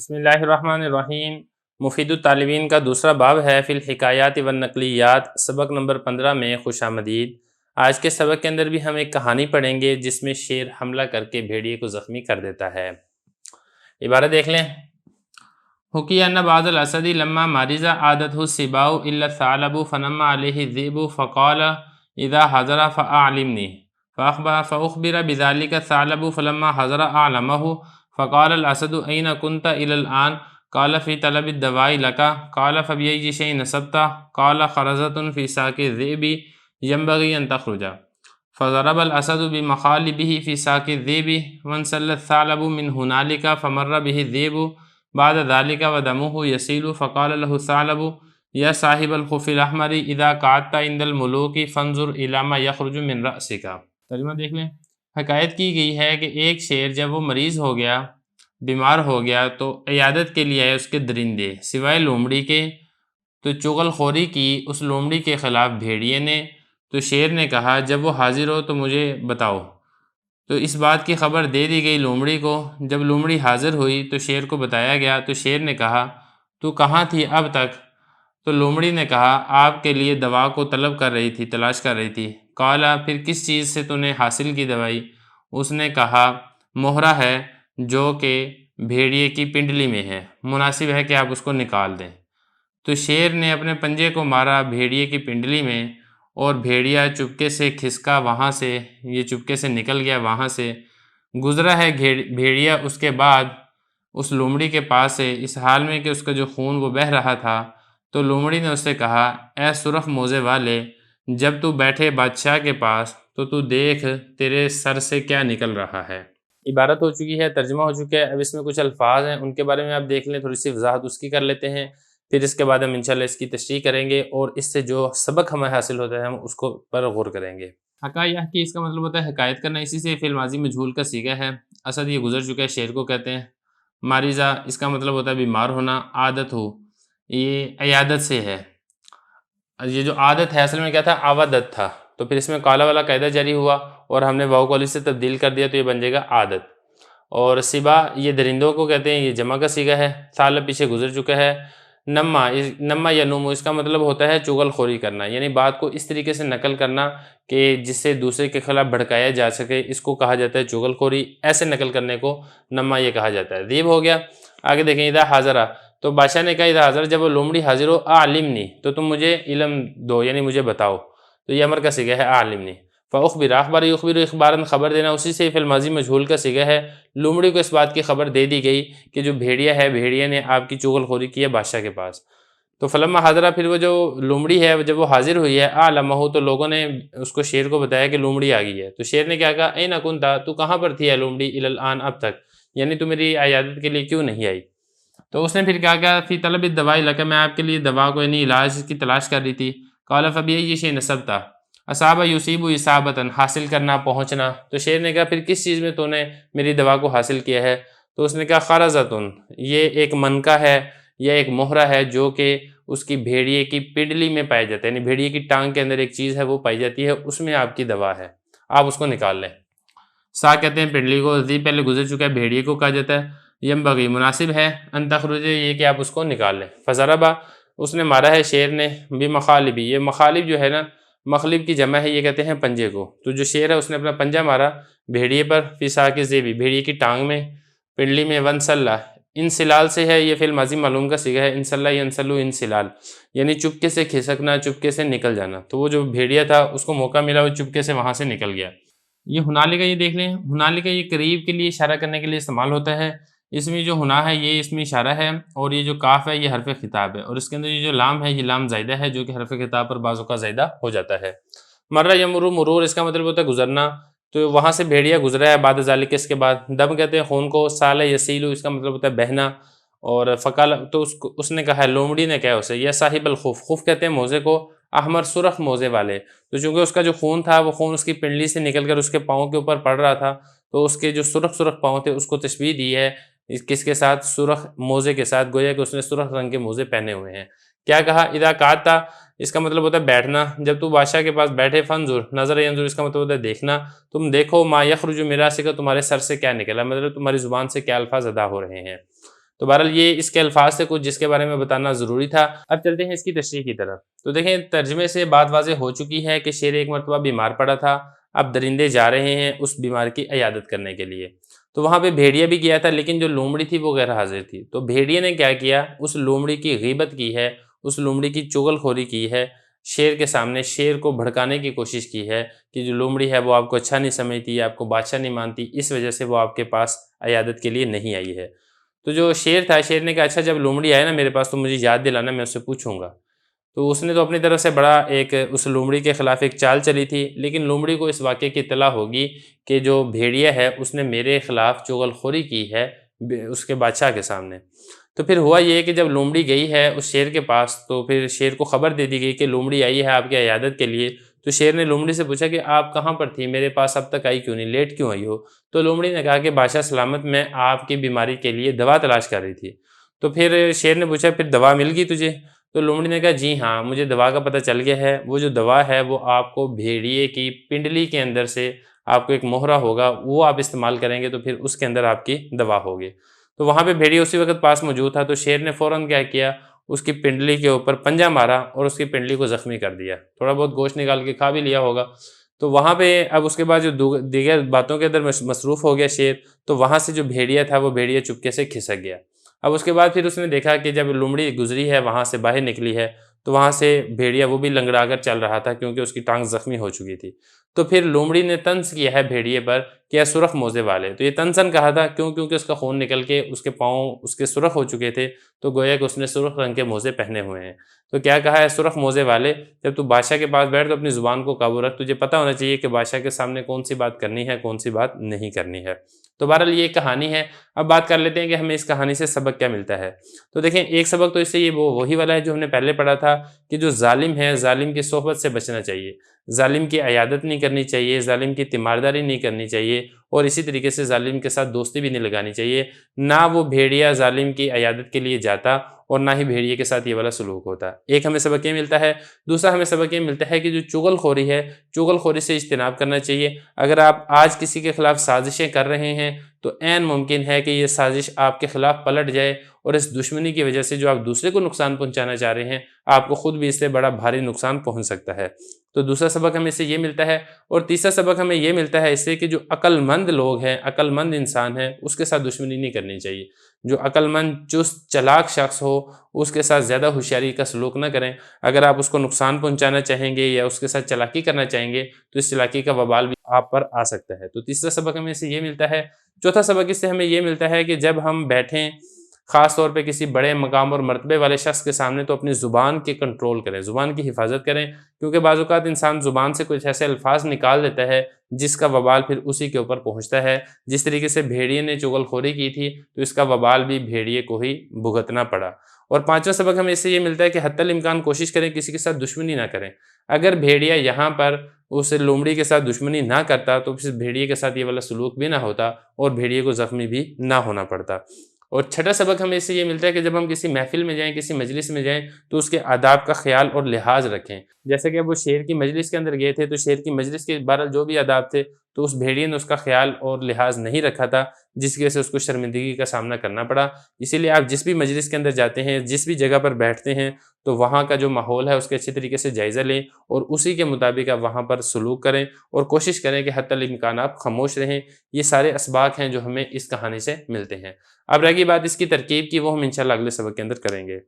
بسم اللہ الرحمن الرحیم۔ مفید الطالبین کا دوسرا باب ہے فی الحکایات والنقلیات، سبق نمبر 15 میں خوش آمدید۔ آج کے سبق کے اندر بھی ہم ایک کہانی پڑھیں گے جس میں شیر حملہ کر کے بھیڑیے کو زخمی کر دیتا ہے۔ عبارت دیکھ لیں۔ حکی ان بعض الاسد لما مرض عادته السباع الا الثعلب فنم علیہ الذئب فقال اذا حضر فاعلمنی فاخبر بذلك الثعلب فلما حضر اعلمه فقال الاسد این كنت الى الان قال في طلب الدواء لك قال فبأي شيء نصبت قال خرزة في ساق الذئب ينبغي ان تخرج فضرب الاسد بمخالبه في ساق الذئب وانسل الثعلب من هنالك فمر به الذئب بعد ذلك ودمه يسيل فقال له الثعلب يا صاحب الخف الاحمر اذا قعدت عند الملوك فانظر الى ما يخرج من رأسك۔ ترجمہ دیکھ لیں۔ حکایت کی گئی ہے کہ ایک شیر جب وہ مریض ہو گیا، بیمار ہو گیا، تو عیادت کے لیے آئے اس کے درندے سوائے لومڑی کے، تو چغل خوری کی اس لومڑی کے خلاف بھیڑیے نے۔ تو شیر نے کہا جب وہ حاضر ہو تو مجھے بتاؤ۔ تو اس بات کی خبر دے دی گئی لومڑی کو۔ جب لومڑی حاضر ہوئی تو شیر کو بتایا گیا، تو شیر نے کہا تو کہاں تھی اب تک؟ تو لومڑی نے کہا آپ کے لیے دوا کو طلب کر رہی تھی، تلاش کر رہی تھی۔ قالا پھر کس چیز سے تو نے حاصل کی دوائی؟ اس نے کہا مہرہ ہے جو کہ بھیڑیے کی پنڈلی میں ہے، مناسب ہے کہ آپ اس کو نکال دیں۔ تو شیر نے اپنے پنجے کو مارا بھیڑیے کی پنڈلی میں، اور بھیڑیا چپکے سے کھسکا وہاں سے، یہ چپکے سے نکل گیا وہاں سے۔ گزرا ہے بھیڑیا اس کے بعد اس لومڑی کے پاس سے، اس حال میں کہ اس کا جو خون وہ بہہ رہا تھا۔ تو لومڑی نے اس سے کہا اے سرخ موزے والے، جب تو بیٹھے بادشاہ کے پاس تو دیکھ تیرے سر سے کیا نکل رہا ہے۔ عبارت ہو چکی ہے، ترجمہ ہو چکا ہے۔ اب اس میں کچھ الفاظ ہیں، ان کے بارے میں آپ دیکھ لیں، تھوڑی سی وضاحت اس کی کر لیتے ہیں، پھر اس کے بعد ہم انشاءاللہ اس کی تشریح کریں گے، اور اس سے جو سبق ہمیں حاصل ہوتا ہے ہم اس کو پر غور کریں گے۔ حکا یحکی اس کا مطلب ہوتا ہے حکایت کرنا، اسی سے فعل ماضی مجہول کا صیغہ ہے۔ اسد یہ گزر چکا ہے، شیر کو کہتے ہیں۔ ماریزہ اس کا مطلب ہوتا ہے بیمار ہونا۔ عادت ہو یہ عیادت سے ہے، یہ جو عادت ہے اصل میں کیا تھا؟ عوادت تھا، تو پھر اس میں کالا والا قاعدہ جاری ہوا اور ہم نے واو کو الف سے تبدیل کر دیا، تو یہ بن جائے گا عادت۔ اور سبا یہ درندوں کو کہتے ہیں، یہ جمع کا صیغہ ہے۔ ثعلب پیچھے گزر چکا ہے۔ نما یا نمو اس کا مطلب ہوتا ہے چغل خوری کرنا، یعنی بات کو اس طریقے سے نقل کرنا کہ جس سے دوسرے کے خلاف بھڑکایا جا سکے، اس کو کہا جاتا ہے چغل خوری۔ ایسے نقل کرنے کو نما یہ کہا جاتا ہے۔ ذیب ہو گیا۔ آگے دیکھیں اذا حاضرہ، تو بادشاہ نے کہا اذا حاضر، جب وہ لومڑی حاضر ہو اعلمنی، تو تم مجھے علم دو، یعنی مجھے بتاؤ۔ تو یہ امر کا صیغہ ہے اعلمنی۔ فاخبر، اخبار یخبر اخبارا خبر دینا، اسی سے فعل ماضی مجہول کا صیغہ ہے۔ لومڑی کو اس بات کی خبر دے دی گئی کہ جو بھیڑیا ہے، بھیڑیا نے آپ کی چغل خوری کی ہے بادشاہ کے پاس۔ تو فلما حاضرہ، پھر وہ جو لومڑی ہے جب وہ حاضر ہوئی ہے، اعلمہ، تو لوگوں نے اس کو شیر کو بتایا کہ لومڑی آ گئی ہے۔ تو شیر نے کیا کہا این کنت، تو کہاں پر تھی ہے لومڑی؟ الی الان، اب تک، یعنی تو میری عیادت کے لیے کیوں نہیں آئی؟ تو اس نے پھر کیا کہا فی طلب الدواء لک، میں آپ کے لیے دوا کو یعنی علاج کی تلاش کر رہی تھی۔ قال فبأي شيء نصبت، اصاب یصیب اصابۃ، حاصل کرنا، پہنچنا۔ تو شیر نے کہا پھر کس چیز میں تو نے میری دوا کو حاصل کیا ہے؟ تو اس نے کہا خرزۃ، یہ ایک منکا ہے یا ایک مہرہ ہے جو کہ اس کی بھیڑیے کی پنڈلی میں پایا جاتا ہے، یعنی بھیڑیے کی ٹانگ کے اندر ایک چیز ہے وہ پائی جاتی ہے، اس میں آپ کی دوا ہے، آپ اس کو نکال لیں۔ سا کہتے ہیں پنڈلی کو، ذی پہلے گزر چکا ہے، بھیڑیے کو کہا جاتا ہے۔ ینبغی مناسب ہے، ان تخرج یہ کہ آپ اس کو نکال لیں۔ فضربا، اس نے مارا ہے شیر نے، بمخالبی، یہ مخالب جو ہے نا، مخلب کی جمع ہے، یہ کہتے ہیں پنجے کو۔ تو جو شیر ہے اس نے اپنا پنجہ مارا بھیڑیے پر، فی ساق الذئب، بھیڑیے کی ٹانگ میں، پنڈلی میں۔ ونسلہ، انسلال سے ہے، یہ فعل ماضی معلوم کا صیغہ ہے۔ انسلہ ینسلو انسلال، یعنی چپکے سے کھسکنا، چپکے سے نکل جانا۔ تو وہ جو بھیڑیا تھا اس کو موقع ملا، وہ چپکے سے وہاں سے نکل گیا۔ یہ ہنالک، یہ دیکھ لیں، ہنالک یہ قریب کے لیے اشارہ کرنے کے لیے استعمال ہوتا ہے۔ اس میں جو ہنا ہے یہ اس میں اشارہ ہے، اور یہ جو کاف ہے یہ حرف خطاب ہے، اور اس کے اندر یہ جو لام ہے یہ لام زائدہ ہے جو کہ حرف خطاب پر بعض اوقات زائدہ ہو جاتا ہے۔ مرہ یمر، مرور اس کا مطلب ہوتا ہے گزرنا، تو وہاں سے بھیڑیا گزرا ہے بعد ذالک، اس کے بعد۔ دم کہتے ہیں خون کو۔ سال یسیل اس کا مطلب ہوتا ہے بہنا، اور فقال، تو اس نے کہا ہے، لومڑی نے کہا اسے، یا صاحب الخف، خف کہتے ہیں موزے کو، احمر سرخ موزے والے۔ تو چونکہ اس کا جو خون تھا وہ خون اس کی پنڈلی سے نکل کر اس کے پاؤں کے اوپر پڑ رہا تھا، تو اس کے جو سرخ سرخ پاؤں تھے اس کو تشبیہ دی ہے کس کے ساتھ؟ سرخ موزے کے ساتھ، گویا کہ اس نے سرخ رنگ کے موزے پہنے ہوئے ہیں۔ کیا کہا؟ اذا قعدت، اس کا مطلب ہوتا ہے بیٹھنا، جب تو بادشاہ کے پاس بیٹھے، فانظر، نظر ینظر اس کا مطلب ہوتا ہے دیکھنا، تم دیکھو، ما یخرج من راسک، تمہارے سر سے کیا نکلا، مطلب تمہاری زبان سے کیا الفاظ ادا ہو رہے ہیں۔ تو بہرحال یہ اس کے الفاظ سے کچھ جس کے بارے میں بتانا ضروری تھا۔ اب چلتے ہیں اس کی تشریح کی طرف۔ تو دیکھیں ترجمے سے بات واضح ہو چکی ہے کہ شیر ایک مرتبہ بیمار پڑا تھا، اب درندے جا رہے ہیں اس بیمار کی عیادت کرنے کے لیے۔ تو وہاں پہ بھیڑیا بھی گیا تھا، لیکن جو لومڑی تھی وہ غیر حاضر تھی۔ تو بھیڑیے نے کیا کیا، اس لومڑی کی غیبت کی ہے، اس لومڑی کی چغل خوری کی ہے، شیر کے سامنے شیر کو بھڑکانے کی کوشش کی ہے کہ جو لومڑی ہے وہ آپ کو اچھا نہیں سمجھتی، آپ کو بادشاہ نہیں مانتی، اس وجہ سے وہ آپ کے پاس عیادت کے لیے نہیں آئی ہے۔ تو جو شیر تھا، شیر نے کہا اچھا جب لومڑی آئے نا میرے پاس تو مجھے یاد دلانا، میں اس سے پوچھوں گا۔ تو اس نے تو اپنی طرف سے بڑا ایک اس لومڑی کے خلاف ایک چال چلی تھی، لیکن لومڑی کو اس واقعے کی اطلاع ہوگی کہ جو بھیڑیا ہے اس نے میرے خلاف چغل خوری کی ہے اس کے بادشاہ کے سامنے۔ تو پھر ہوا یہ کہ جب لومڑی گئی ہے اس شیر کے پاس تو پھر شیر کو خبر دے دی گئی کہ لومڑی آئی ہے آپ کی عیادت کے لیے۔ تو شیر نے لومڑی سے پوچھا کہ آپ کہاں پر تھی، میرے پاس اب تک آئی کیوں نہیں، لیٹ کیوں آئی ہو؟ تو لومڑی نے کہا کہ بادشاہ سلامت میں آپ کی بیماری کے لیے دوا تلاش کر رہی تھی۔ تو پھر شیر نے پوچھا پھر دوا مل گئی تجھے؟ تو لومڑی نے کہا جی ہاں مجھے دوا کا پتہ چل گیا ہے، وہ جو دوا ہے وہ آپ کو بھیڑیے کی پنڈلی کے اندر سے آپ کو ایک مہرہ ہوگا وہ آپ استعمال کریں گے تو پھر اس کے اندر آپ کی دوا ہوگی۔ تو وہاں پہ بھیڑیا اسی وقت پاس موجود تھا، تو شیر نے فوراً کیا کیا، اس کی پنڈلی کے اوپر پنجہ مارا اور اس کی پنڈلی کو زخمی کر دیا، تھوڑا بہت گوشت نکال کے کھا بھی لیا ہوگا۔ تو وہاں پہ اب اس کے بعد جو دیگر باتوں کے اندر مصروف ہو گیا شیر، تو وہاں سے جو بھیڑیا تھا وہ بھیڑیا چپکے سے کھسک گیا۔ اب اس کے بعد پھر اس نے دیکھا کہ جب لومڑی گزری ہے وہاں سے باہر نکلی ہے تو وہاں سے بھیڑیا وہ بھی لنگڑا کر چل رہا تھا کیونکہ اس کی ٹانگ زخمی ہو چکی تھی۔ تو پھر لومڑی نے طنز کیا ہے بھیڑیے پر کہ اے سرخ موزے والے، تو یہ طنزاً کہا تھا کیونکہ اس کا خون نکل کے اس کے پاؤں اس کے سرخ ہو چکے تھے، تو گویا کہ اس نے سرخ رنگ کے موزے پہنے ہوئے ہیں۔ تو کیا کہا ہے سرخ موزے والے، جب تو بادشاہ کے پاس بیٹھ تو اپنی زبان کو قابو رکھ، تجھے پتہ ہونا چاہیے کہ بادشاہ کے سامنے کون سی بات کرنی ہے کون سی بات نہیں کرنی ہے۔ تو بہرحال یہ کہانی ہے۔ اب بات کر لیتے ہیں کہ ہمیں اس کہانی سے سبق کیا ملتا ہے۔ تو دیکھیں ایک سبق تو اس سے یہ وہی والا ہے جو ہم نے پہلے پڑھا تھا کہ جو ظالم ہے ظالم کی صحبت سے بچنا چاہیے، ظالم کی عیادت نہیں کرنی چاہیے، ظالم کی تیمارداری نہیں کرنی چاہیے، اور اسی طریقے سے ظالم کے ساتھ دوستی بھی نہیں لگانی چاہیے۔ نہ وہ بھیڑیا ظالم کی عیادت کے لیے جاتا اور نہ ہی بھیڑیے کے ساتھ یہ والا سلوک ہوتا۔ ایک ہمیں سبق یہ ملتا ہے۔ دوسرا ہمیں سبق یہ ملتا ہے کہ جو چغل خوری ہے، چغل خوری سے اجتناب کرنا چاہیے۔ اگر آپ آج کسی کے خلاف سازشیں کر رہے ہیں تو عین ممکن ہے کہ یہ سازش آپ کے خلاف پلٹ جائے اور اس دشمنی کی وجہ سے جو آپ دوسرے کو نقصان پہنچانا چاہ رہے ہیں آپ کو خود بھی اس سے بڑا بھاری نقصان پہنچ سکتا ہے۔ تو دوسرا سبق ہمیں اس سے یہ ملتا ہے، اور تیسرا سبق ہمیں یہ ملتا ہے اس سے کہ جو عقل مند لوگ ہیں، عقل مند انسان ہیں، اس کے ساتھ دشمنی نہیں کرنی چاہیے۔ جو عقل مند چست چلاک شخص ہو اس کے ساتھ زیادہ ہوشیاری کا سلوک نہ کریں۔ اگر آپ اس کو نقصان پہنچانا چاہیں گے یا اس کے ساتھ چلاکی کرنا چاہیں گے تو اس چلاکی کا وبال بھی آپ پر آ سکتا ہے۔ تو تیسرا سبق ہمیں اس سے یہ ملتا ہے۔ چوتھا سبق اس سے ہمیں یہ ملتا ہے کہ جب ہم بیٹھیں خاص طور پہ کسی بڑے مقام اور مرتبے والے شخص کے سامنے تو اپنی زبان کی کنٹرول کریں، زبان کی حفاظت کریں، کیونکہ بعض اوقات انسان زبان سے کچھ ایسے الفاظ نکال دیتا ہے جس کا وبال پھر اسی کے اوپر پہنچتا ہے۔ جس طریقے سے بھیڑیے نے چغل خوری کی تھی تو اس کا وبال بھی بھیڑیے کو ہی بھگتنا پڑا۔ اور پانچواں سبق ہمیں اس سے یہ ملتا ہے کہ حتی الامکان کوشش کریں کسی کے ساتھ دشمنی نہ کریں۔ اگر بھیڑیا یہاں پر اس لومڑی کے ساتھ دشمنی نہ کرتا تو پھر بھیڑیے کے ساتھ یہ والا سلوک بھی نہ ہوتا اور بھیڑیے کو زخمی بھی نہ ہونا پڑتا۔ اور چھٹا سبق ہمیں اس سے یہ ملتا ہے کہ جب ہم کسی محفل میں جائیں، کسی مجلس میں جائیں تو اس کے آداب کا خیال اور لحاظ رکھیں۔ جیسے کہ وہ شیر کی مجلس کے اندر گئے تھے تو شیر کی مجلس کے بہرحال جو بھی آداب تھے تو اس بھیڑیے نے اس کا خیال اور لحاظ نہیں رکھا تھا، جس کی وجہ سے اس کو شرمندگی کا سامنا کرنا پڑا۔ اسی لیے آپ جس بھی مجلس کے اندر جاتے ہیں، جس بھی جگہ پر بیٹھتے ہیں تو وہاں کا جو ماحول ہے اس کے اچھے طریقے سے جائزہ لیں اور اسی کے مطابق آپ وہاں پر سلوک کریں اور کوشش کریں کہ حتی الامکان آپ خاموش رہیں۔ یہ سارے اسباق ہیں جو ہمیں اس کہانی سے ملتے ہیں۔ اب رہ گئی بات اس کی ترکیب کی، وہ ہم انشاءاللہ اگلے سبق کے اندر کریں گے۔